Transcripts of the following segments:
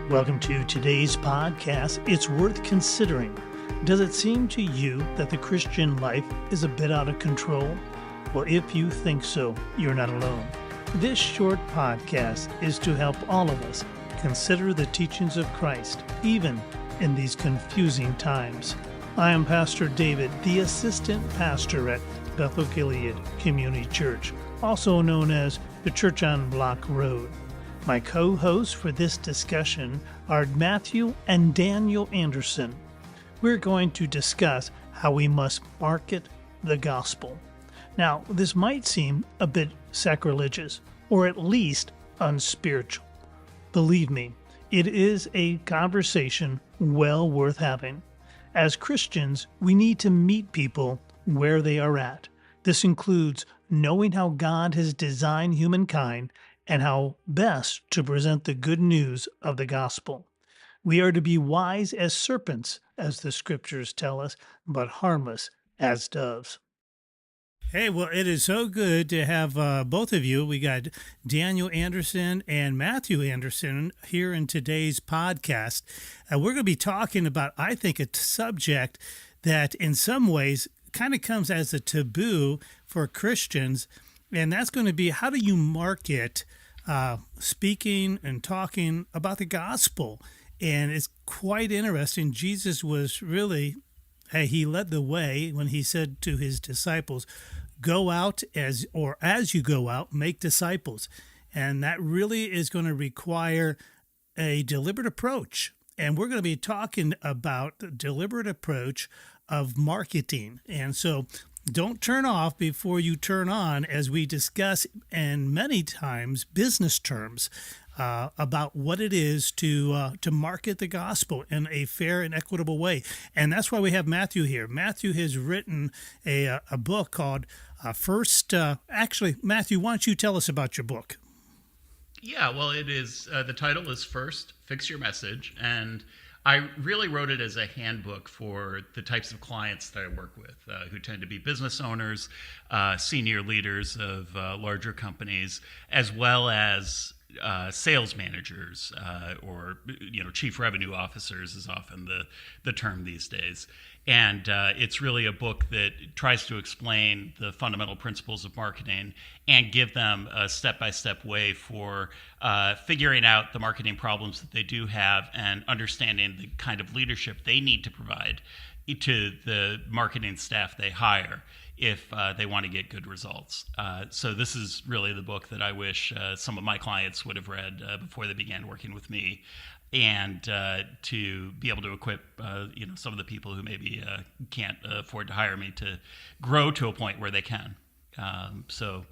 Welcome to today's podcast. It's worth considering. Does it seem to you that the Christian life is a bit out of control? Well, if you think so, you're not alone. This short podcast is to help all of us consider the teachings of Christ, even in these confusing times. I am Pastor David, the assistant pastor at Bethel-Gilead Community Church, also known as the Church on Block Road. My co-hosts for this discussion are Matthew and Daniel Anderson. We're going to discuss how we must market the gospel. Now, this might seem a bit sacrilegious, or at least unspiritual. Believe me, it is a conversation well worth having. As Christians, we need to meet people where they are at. This includes knowing how God has designed humankind and how best to present the good news of the gospel. We are to be wise as serpents, as the scriptures tell us, but harmless as doves. Hey, well, it is so good to have both of you. We got Daniel Anderson and Matthew Anderson here in today's podcast. We're going to be talking about, I think, a subject that in some ways kind of comes as a taboo for Christians, and that's going to be, how do you market speaking and talking about the gospel? And it's quite interesting. Jesus was really, he led the way when he said to his disciples, go out as you go out, make disciples. And that really is going to require a deliberate approach. And we're going to be talking about the deliberate approach of marketing. And so don't turn off before you turn on as we discuss, and many times business terms, about what it is to market the gospel in a fair and equitable way. And that's why we have Matthew here. Matthew has written a book called actually, Matthew, why don't you tell us about your book? Yeah, well, it is, the title is First, Fix Your Message, and I really wrote it as a handbook for the types of clients that I work with, who tend to be business owners, senior leaders of larger companies, as well as sales managers, or chief revenue officers is often the term these days. And it's really a book that tries to explain the fundamental principles of marketing and give them a step-by-step way for figuring out the marketing problems that they do have and understanding the kind of leadership they need to provide to the marketing staff they hire if they want to get good results. So this is really the book that I wish some of my clients would have read before they began working with me, and to be able to equip some of the people who maybe can't afford to hire me to grow to a point where they can. So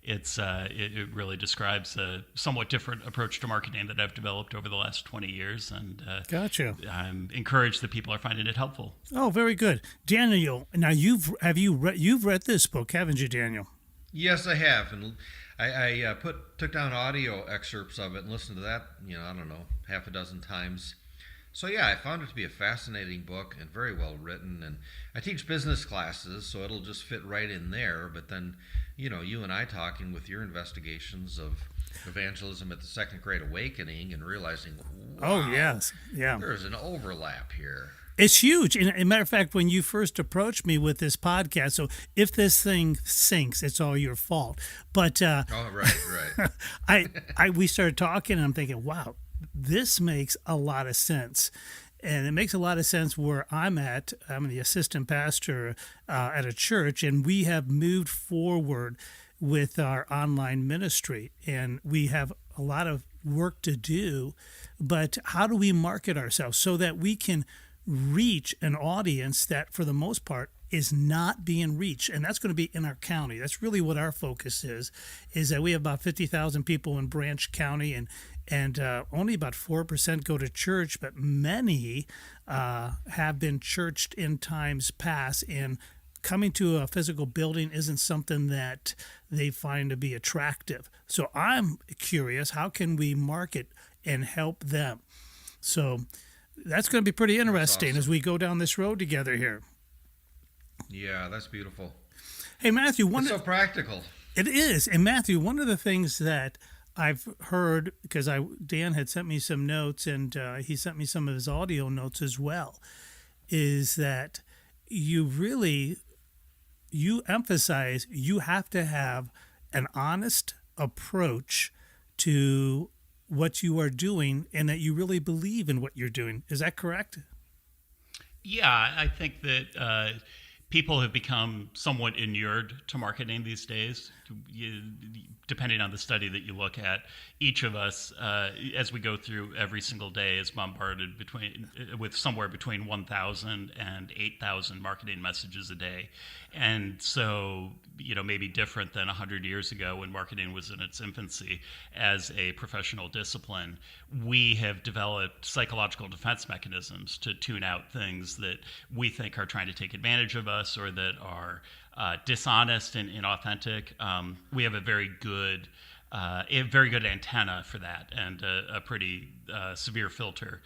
it really describes a somewhat different approach to marketing that I've developed over the last 20 years, and Gotcha. I'm encouraged that people are finding it helpful. Oh, very good. Daniel, now you've read this book, haven't you, Daniel? Yes, I have, and I took down audio excerpts of it and listened to that, I don't know, half a dozen times. So yeah, I found it to be a fascinating book and very well written. And I teach business classes, so it'll just fit right in there. But then, you and I talking with your investigations of evangelism at the Second Great Awakening and realizing, wow, oh yes, yeah, there's an overlap here. It's huge. And as a matter of fact, when you first approached me with this podcast, so if this thing sinks, it's all your fault. But right. We started talking, and I'm thinking, wow, this makes a lot of sense. And it makes a lot of sense where I'm at. I'm the assistant pastor at a church, and we have moved forward with our online ministry. And we have a lot of work to do. But how do we market ourselves so that we can reach an audience that, for the most part, is not being reached? And that's going to be in our county. That's really what our focus is that we have about 50,000 people in Branch County, and only about 4% go to church, but many have been churched in times past, and coming to a physical building isn't something that they find to be attractive. So I'm curious, how can we market and help them? So that's going to be pretty interesting. Awesome. As we go down this road together here. Yeah, that's beautiful. Hey, Matthew. It's so practical. It is. And Matthew, one of the things that I've heard, because Dan had sent me some notes, and he sent me some of his audio notes as well, is that you emphasize you have to have an honest approach to what you are doing, and that you really believe in what you're doing. Is that correct? Yeah, I think that people have become somewhat inured to marketing these days. Depending on the study that you look at, each of us, as we go through every single day, is bombarded with somewhere between 1,000 and 8,000 marketing messages a day. And so, maybe different than 100 years ago when marketing was in its infancy as a professional discipline, we have developed psychological defense mechanisms to tune out things that we think are trying to take advantage of us or that are dishonest and inauthentic. We have a very good antenna for that, and a pretty severe filter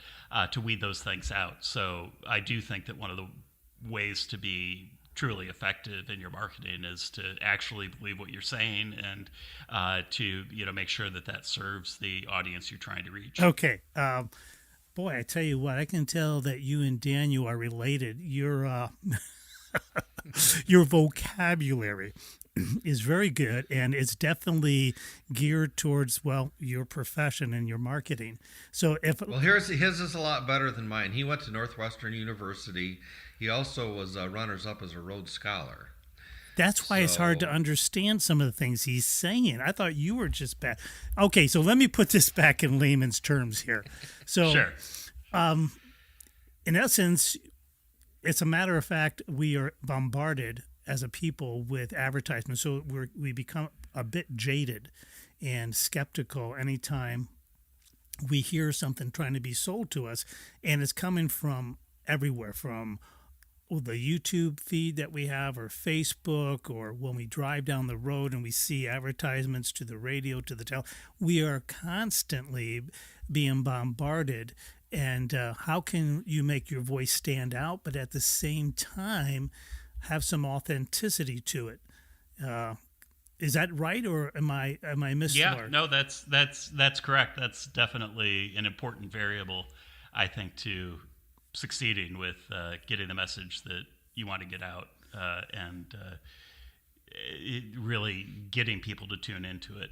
to weed those things out. So I do think that one of the ways to be truly effective in your marketing is to actually believe what you're saying, and to make sure that serves the audience you're trying to reach. Okay. Boy, I tell you what, I can tell that you and Daniel are related. Your vocabulary is very good, and it's definitely geared towards, your profession and your marketing. So his is a lot better than mine. He went to Northwestern University. He also was runners-up as a Rhodes Scholar. That's why it's hard to understand some of the things he's saying. I thought you were just bad. Okay, so let me put this back in layman's terms here. So, sure. In essence, it's a matter of fact, we are bombarded as a people with advertisements. So we become a bit jaded and skeptical anytime we hear something trying to be sold to us. And it's coming from everywhere, from the YouTube feed that we have, or Facebook, or when we drive down the road and we see advertisements, to the radio, to the television. We are constantly being bombarded. And how can you make your voice stand out, but at the same time have some authenticity to it? Is that right, or am I missing? Yeah, no, that's correct. That's definitely an important variable, I think, to succeeding with getting the message that you want to get out, and really getting people to tune into it.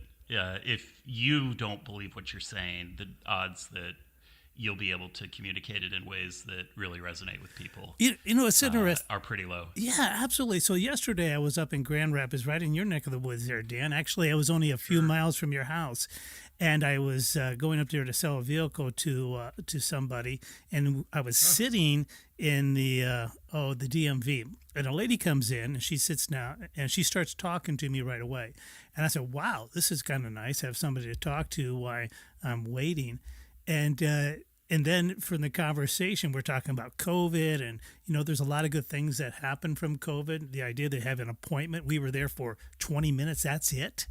If you don't believe what you're saying, the odds that you'll be able to communicate it in ways that really resonate with people, it's interesting, are pretty low. Yeah, absolutely. So yesterday I was up in Grand Rapids, right in your neck of the woods there, Dan. Actually, I was only a few miles from your house, and I was going up there to sell a vehicle to somebody, and I was sitting in the DMV, and a lady comes in, and she sits down, and she starts talking to me right away. And I said, wow, this is kind of nice, have somebody to talk to while I'm waiting. And then from the conversation, we're talking about COVID, and, there's a lot of good things that happen from COVID. The idea they have an appointment. We were there for 20 minutes. That's it.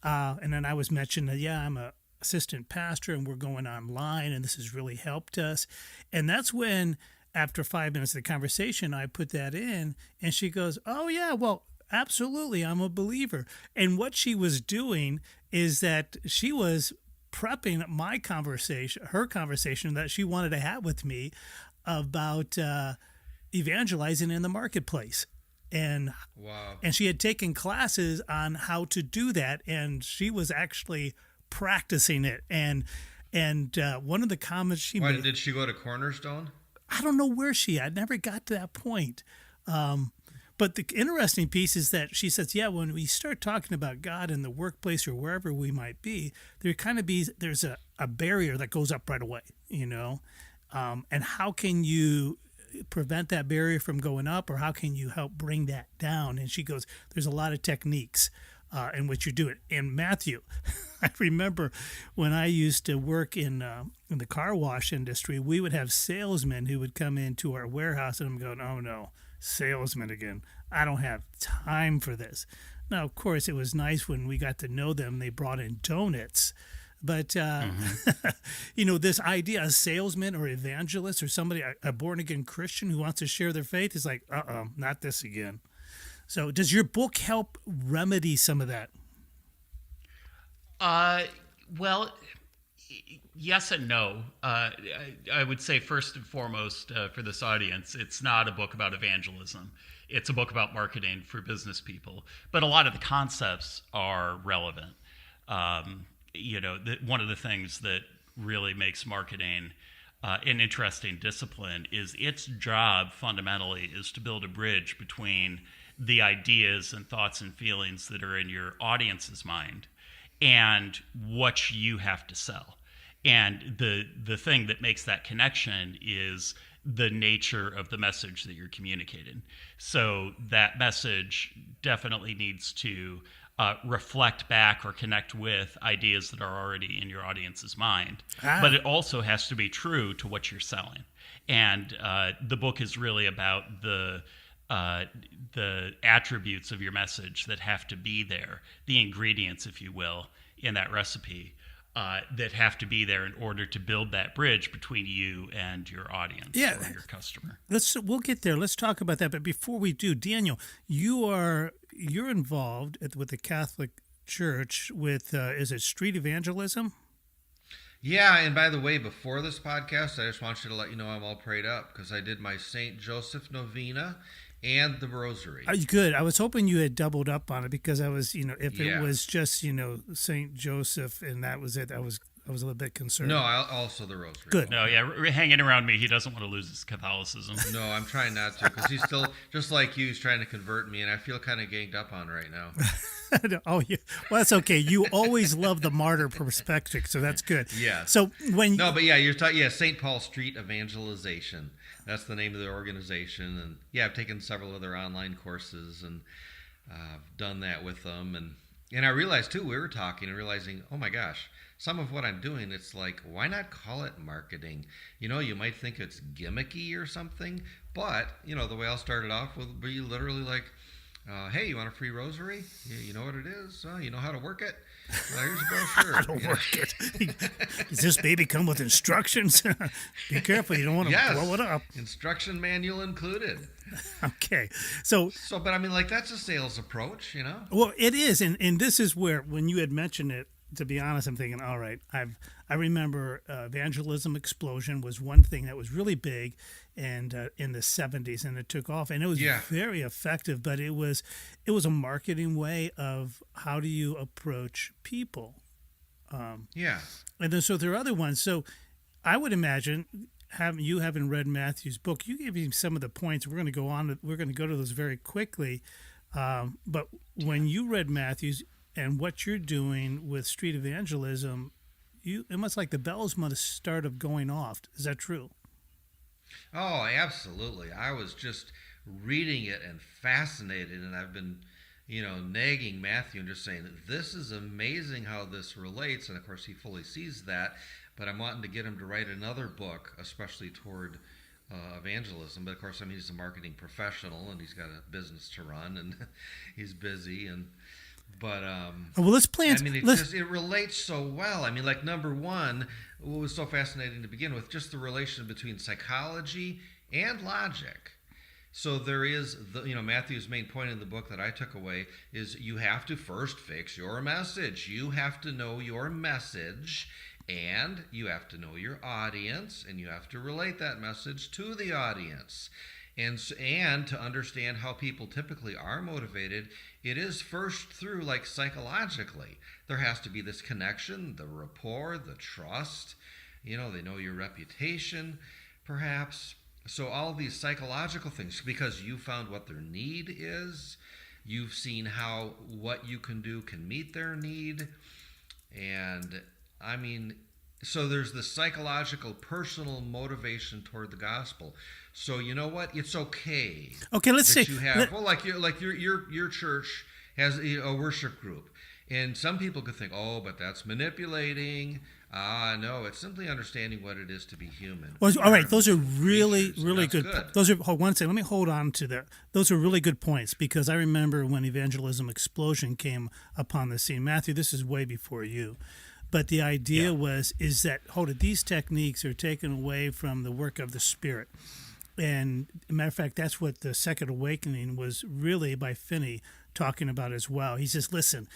And then I was mentioning that, I'm a assistant pastor, and we're going online, and this has really helped us. And that's when, after 5 minutes of the conversation, I put that in, and she goes, oh, yeah, well, absolutely, I'm a believer. And what she was doing is that she was prepping her conversation that she wanted to have with me about evangelizing in the marketplace. And wow. And she had taken classes on how to do that, and she was actually practicing it. And one of the comments she made. Did she go to Cornerstone? I don't know where I never got to that point. But the interesting piece is that she says, when we start talking about God in the workplace or wherever we might be, there's a barrier that goes up right away, and how can you prevent that barrier from going up, or how can you help bring that down? And she goes, there's a lot of techniques in which you do it. And Matthew, I remember when I used to work in the car wash industry, we would have salesmen who would come into our warehouse, and I'm going, oh no, salesman again. I don't have time for this. Now, of course, it was nice when we got to know them. They brought in donuts. But, this idea, a salesman or evangelist or somebody, a born-again Christian who wants to share their faith is like, not this again. So does your book help remedy some of that? Well, yes and no. I would say first and foremost for this audience, it's not a book about evangelism. It's a book about marketing for business people. But a lot of the concepts are relevant. One of the things that really makes marketing an interesting discipline is its job fundamentally is to build a bridge between the ideas and thoughts and feelings that are in your audience's mind and what you have to sell. And the thing that makes that connection is the nature of the message that you're communicating. So that message definitely needs to reflect back or connect with ideas that are already in your audience's mind. But it also has to be true to what you're selling. And the book is really about the attributes of your message that have to be there, the ingredients, if you will, in that recipe that have to be there in order to build that bridge between you and your audience or your customer. We'll get there. Let's talk about that. But before we do, Daniel, you're involved with the Catholic Church with is it street evangelism? Yeah, and by the way, before this podcast, I just want you to let you know I'm all prayed up because I did my St. Joseph novena and the rosary. Good. I was hoping you had doubled up on it because I was, if it was just, St. Joseph and that was it, I was a little bit concerned. No, also the rosary. Good. No, hanging around me, he doesn't want to lose his Catholicism. No, I'm trying not to because he's still, just like you, he's trying to convert me, and I feel kind of ganged up on right now. Oh, yeah. Well, that's okay. You always love the martyr perspective, so that's good. Yeah. So when you're talking, St. Paul Street Evangelization. That's the name of the organization, and I've taken several other online courses and done that with them, and I realized too, we were talking and realizing, oh my gosh, some of what I'm doing, it's like, why not call it marketing? You might think it's gimmicky or something, but the way I'll start it off will be literally like, hey, you want a free rosary? You know what it is? You know how to work it? Well, here's a brochure. How to work it. Does this baby come with instructions? Be careful, you don't want to blow it up. Instruction manual included. Okay. So, but I mean, like, that's a sales approach, Well, it is, and this is where, when you had mentioned it, to be honest, I'm thinking, all right, I remember evangelism explosion was one thing that was really big, and in the 70s, and it took off, and it was very effective. But it was a marketing way of how do you approach people. And then so there are other ones. So I would imagine having read Matthew's book, you gave him some of the points. We're going to go to those very quickly. But when you read Matthew's, and what you're doing with street evangelism, it must the bells must start going off. Is that true? Oh, absolutely. I was just reading it and fascinated, and I've been, nagging Matthew and just saying, this is amazing how this relates. And of course, he fully sees that, but I'm wanting to get him to write another book, especially toward evangelism. But of course, he's a marketing professional, and he's got a business to run, and he's busy, But well, let's plan. It relates so well. Number one, what was so fascinating to begin with, just the relation between psychology and logic. So there is Matthew's main point in the book that I took away is you have to first fix your message. You have to know your message, and you have to know your audience, and you have to relate that message to the audience. And to understand how people typically are motivated, it is first through psychologically. There has to be this connection, the rapport, the trust. They know your reputation, perhaps. So all these psychological things, because you found what their need is, you've seen how what you can do can meet their need. And so there's the psychological, personal motivation toward the gospel. So you know what? It's okay. Okay, let's say you have your church has a worship group, and some people could think, oh, but that's manipulating. No, it's simply understanding what it is to be human. Well, all right, those are really good. Those are one second. Let me hold on to that. Those are really good points because I remember when evangelism explosion came upon the scene. Matthew, this is way before you. But the idea is that these techniques are taken away from the work of the Spirit. And as a matter of fact, that's what the Second Awakening was really by Finney talking about as well. He says, listen,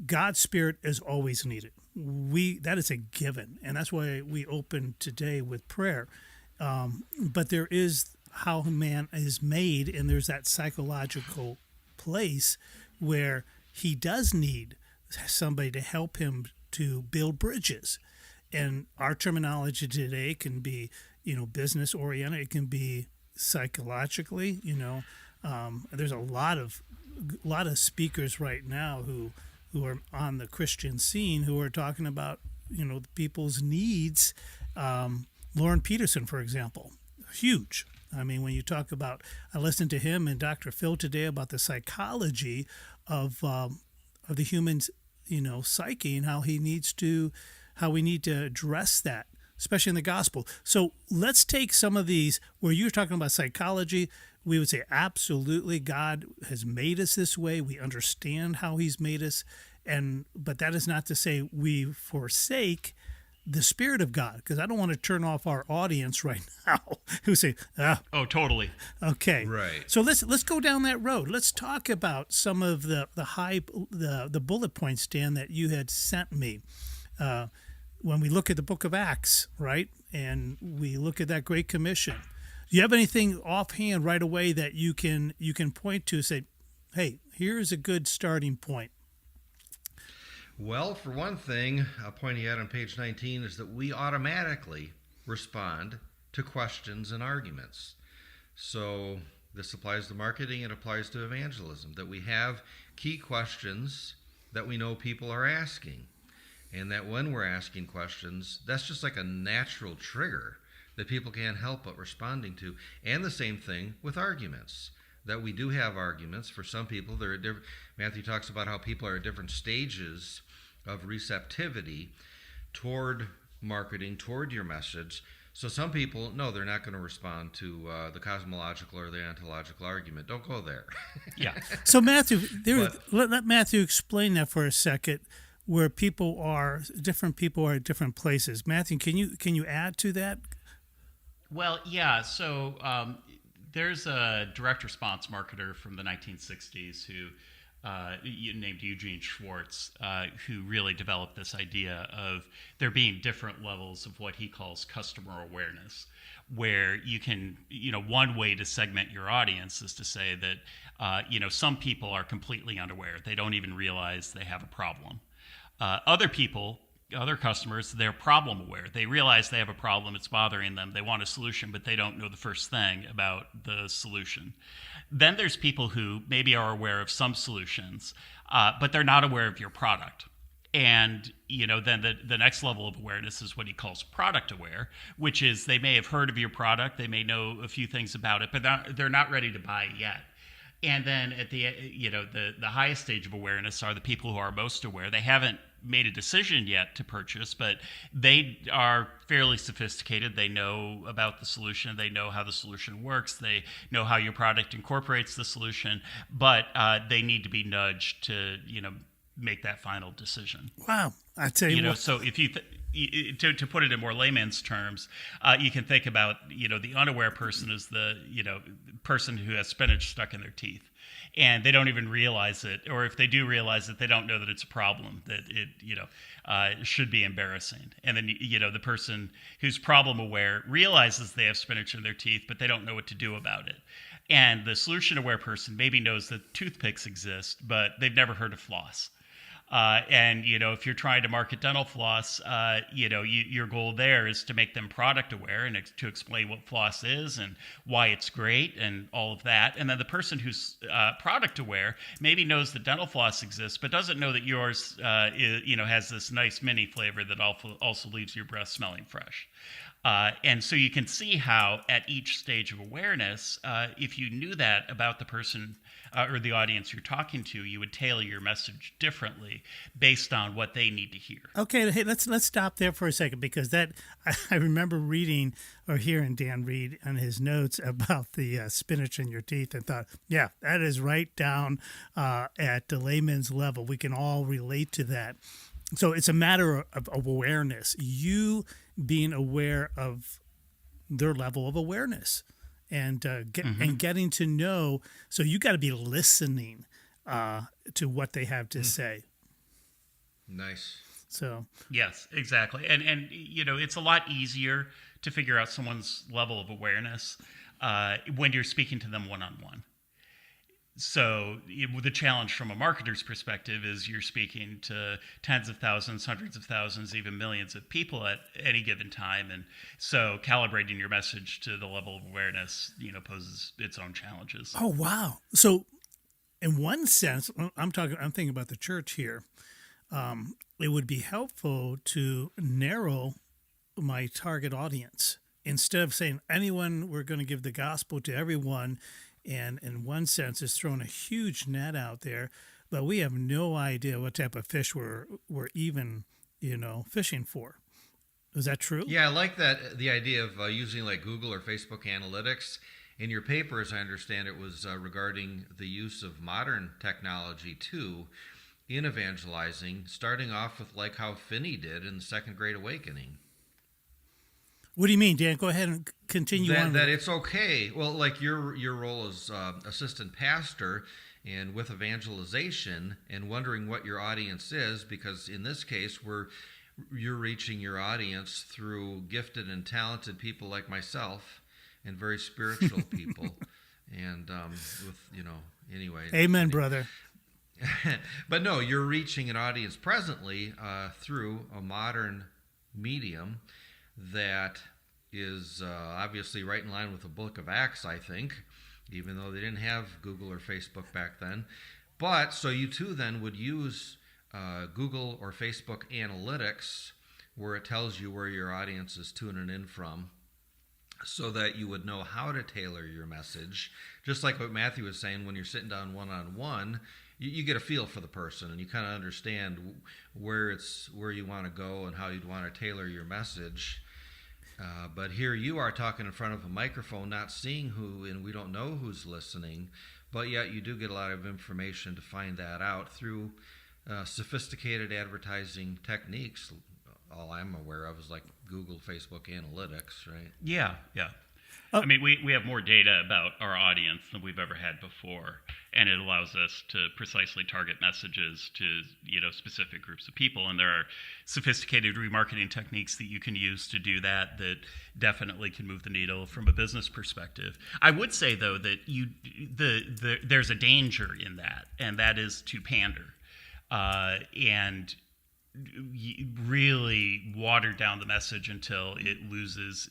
God's Spirit is always needed. that is a given, and that's why we open today with prayer. But there is how man is made, and there's that psychological place where he does need somebody to help him to build bridges. And our terminology today can be, business oriented. It can be psychologically. There's a lot of speakers right now who are on the Christian scene who are talking about people's needs. Lauren Peterson, for example, huge. I mean, when you talk about, I listened to him and Dr. Phil today about the psychology of the human's psyche, and how we need to address that, especially in the gospel. So let's take some of these where you're talking about psychology. We would say absolutely, God has made us this way. We understand how He's made us, but that is not to say we forsake the Spirit of God, because I don't want to turn off our audience right now who say, oh, totally. Okay. Right. So let's go down that road. Let's talk about some of the bullet points, Dan, that you had sent me. When we look at the book of Acts, right, and we look at that Great Commission, do you have anything offhand right away that you can point to, say, hey, here's a good starting point? Well, for one thing, pointing out on page 19 is that we automatically respond to questions and arguments. So this applies to marketing, it applies to evangelism, that we have key questions that we know people are asking. And that when we're asking questions, that's just like a natural trigger that people can't help but responding to. And the same thing with arguments, that we do have arguments. For some people, they're different. Matthew talks about how people are at different stages of receptivity toward marketing, toward your message. So some people, no, they're not going to respond to the cosmological or the ontological argument. Don't go there. Yeah. So Matthew, let Matthew explain that for a second, where different people are at different places. Matthew, can you add to that? Well, yeah. So there's a direct response marketer from the 1960s who named Eugene Schwartz, who really developed this idea of there being different levels of what he calls customer awareness, where you can, one way to segment your audience is to say that, some people are completely unaware. They don't even realize they have a problem. Other customers, they're problem aware. They realize they have a problem, it's bothering them, they want a solution, but they don't know the first thing about the solution. Then there's people who maybe are aware of some solutions, but they're not aware of your product. And, then the next level of awareness is what he calls product aware, which is they may have heard of your product, they may know a few things about it, but they're not ready to buy yet. And then at the highest stage of awareness are the people who are most aware. They haven't made a decision yet to purchase, but they are fairly sophisticated. They know about the solution. They know how the solution works. They know how your product incorporates the solution, but they need to be nudged to, make that final decision. Wow. I tell you what. So if you to put it in more layman's terms, you can think about, the unaware person is the, person who has spinach stuck in their teeth, and they don't even realize it. Or if they do realize it, they don't know that it's a problem, that it, should be embarrassing. And then, the person who's problem aware realizes they have spinach in their teeth, but they don't know what to do about it. And the solution aware person maybe knows that toothpicks exist, but they've never heard of floss. And, if you're trying to market dental floss, your goal there is to make them product aware and to explain what floss is and why it's great and all of that. And then the person who's product aware maybe knows that dental floss exists, but doesn't know that yours, has this nice mini flavor that also leaves your breath smelling fresh. And so you can see how at each stage of awareness, if you knew that about the person or the audience you're talking to, you would tailor your message differently based on what they need to hear. Okay, hey, let's stop there for a second, because that I remember reading or hearing Dan read on his notes about the spinach in your teeth, and thought, yeah, that is right down at the layman's level. We can all relate to that. So it's a matter of awareness. You being aware of their level of awareness, and and getting to know. So you got to be listening to what they have to say. Nice. So Yes, exactly. And it's a lot easier to figure out someone's level of awareness when you're speaking to them one-on-one. So the challenge from a marketer's perspective is you're speaking to tens of thousands, hundreds of thousands, even millions of people at any given time. And so calibrating your message to the level of awareness, poses its own challenges. oh wow. So in one sense, I'm thinking about the church here. It would be helpful to narrow my target audience instead of saying anyone, we're going to give the gospel to everyone. And in one sense, it's thrown a huge net out there, but we have no idea what type of fish we're even, fishing for. Is that true? Yeah, I like that, the idea of using like Google or Facebook Analytics. In your paper, as I understand it, was regarding the use of modern technology too in evangelizing, starting off with like how Finney did in the Second Great Awakening. What do you mean, Dan? Go ahead and continue on. That it's okay. Well, like your role as assistant pastor and with evangelization and wondering what your audience is, because in this case, you're reaching your audience through gifted and talented people like myself and very spiritual people. And anyway. Amen, brother. But no, you're reaching an audience presently through a modern medium that is obviously right in line with the book of Acts, I think, even though they didn't have Google or Facebook back then. But so you too then would use Google or Facebook Analytics, where it tells you where your audience is tuning in from, so that you would know how to tailor your message. Just like what Matthew was saying, when you're sitting down one-on-one, you get a feel for the person and you kind of understand where you want to go and how you'd want to tailor your message. But here you are talking in front of a microphone, not seeing who, and we don't know who's listening, but yet you do get a lot of information to find that out through sophisticated advertising techniques. All I'm aware of is like Google, Facebook Analytics, right? Yeah. I mean, we have more data about our audience than we've ever had before, and it allows us to precisely target messages to specific groups of people. And there are sophisticated remarketing techniques that you can use to do that definitely can move the needle from a business perspective. I would say though that there's a danger in that, and that is to pander and really water down the message until it loses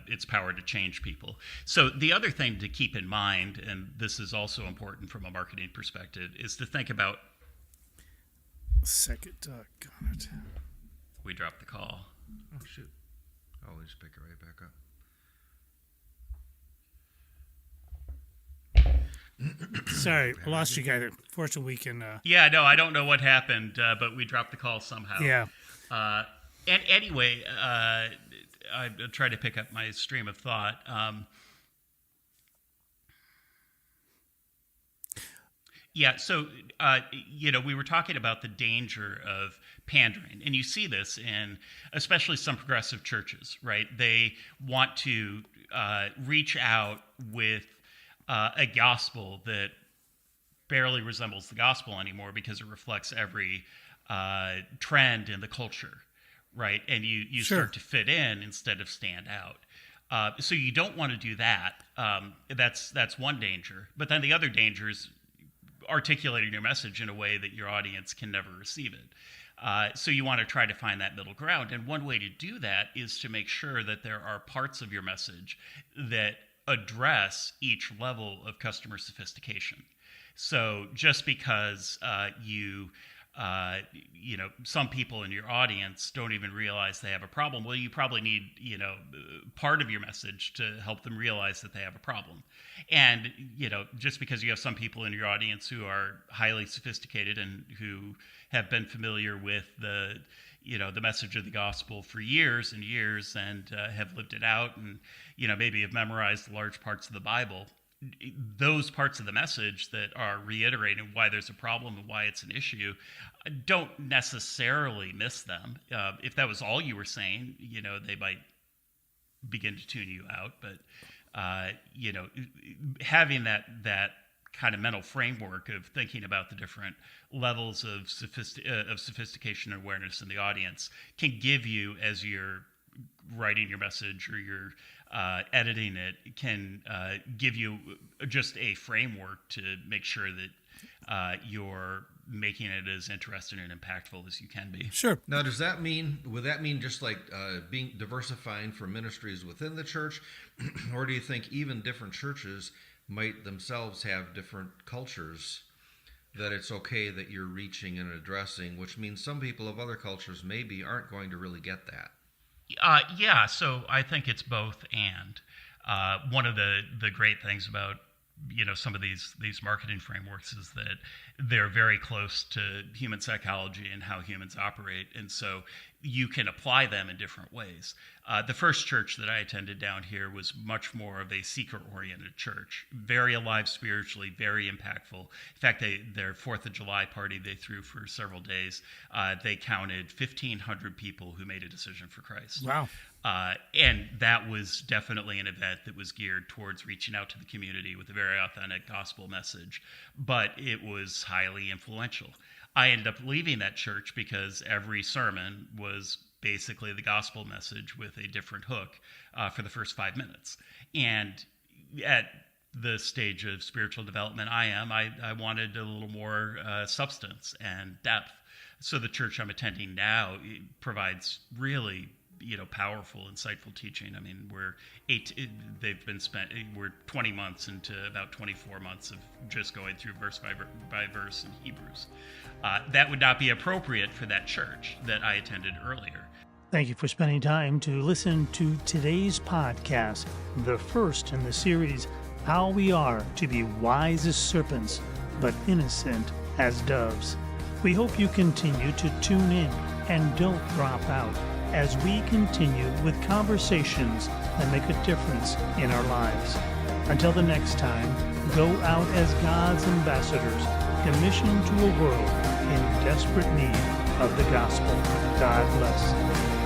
its power to change people. So the other thing to keep in mind, and this is also important from a marketing perspective, is to think about... Second, got it. We dropped the call. Oh, shoot. Oh, we just pick it right back up. Sorry, I lost you guys. Fortunately, we can... Yeah, no, I don't know what happened, but we dropped the call somehow. Yeah. And anyway, I tried to pick up my stream of thought. So, we were talking about the danger of pandering. And you see this in especially some progressive churches, right? They want to reach out with a gospel that barely resembles the gospel anymore because it reflects every trend in the culture, right? And you Sure. start to fit in instead of stand out. So you don't want to do that. That's one danger. But then the other danger is articulating your message in a way that your audience can never receive it. So you want to try to find that middle ground. And one way to do that is to make sure that there are parts of your message that address each level of customer sophistication. So just because some people in your audience don't even realize they have a problem, well, you probably need, part of your message to help them realize that they have a problem. And, just because you have some people in your audience who are highly sophisticated and who have been familiar with the message of the gospel for years and years and have lived it out and, maybe have memorized large parts of the Bible, those parts of the message that are reiterating why there's a problem and why it's an issue, don't necessarily miss them. If that was all you were saying, they might begin to tune you out. But, having that kind of mental framework of thinking about the different levels of sophistication and awareness in the audience can give you, as you're writing your message or you're editing it, can give you just a framework to make sure that you're making it as interesting and impactful as you can be. Sure. Now, would that mean just like being diversifying for ministries within the church, or do you think even different churches might themselves have different cultures that it's okay that you're reaching and addressing, which means some people of other cultures maybe aren't going to really get that? Yeah, so I think it's both and. One of the great things about some of these marketing frameworks is that they're very close to human psychology and how humans operate, and so you can apply them in different ways. The first church that I attended down here was much more of a seeker-oriented church, very alive spiritually, very impactful. In fact, their 4th of July party they threw for several days, they counted 1,500 people who made a decision for Christ. Wow. And that was definitely an event that was geared towards reaching out to the community with a very authentic gospel message, but it was highly influential. I ended up leaving that church because every sermon was basically the gospel message with a different hook for the first 5 minutes. And at the stage of spiritual development I wanted a little more substance and depth. So the church I'm attending now provides really powerful, insightful teaching. I mean, we're 20 months into about 24 months of just going through verse by verse in Hebrews. That would not be appropriate for that church that I attended earlier. Thank you for spending time to listen to today's podcast, the first in the series, How We Are to Be Wise as Serpents, but Innocent as Doves. We hope you continue to tune in and don't drop out as we continue with conversations that make a difference in our lives. Until the next time, go out as God's ambassadors, commissioned to a world in desperate need of the gospel. God bless.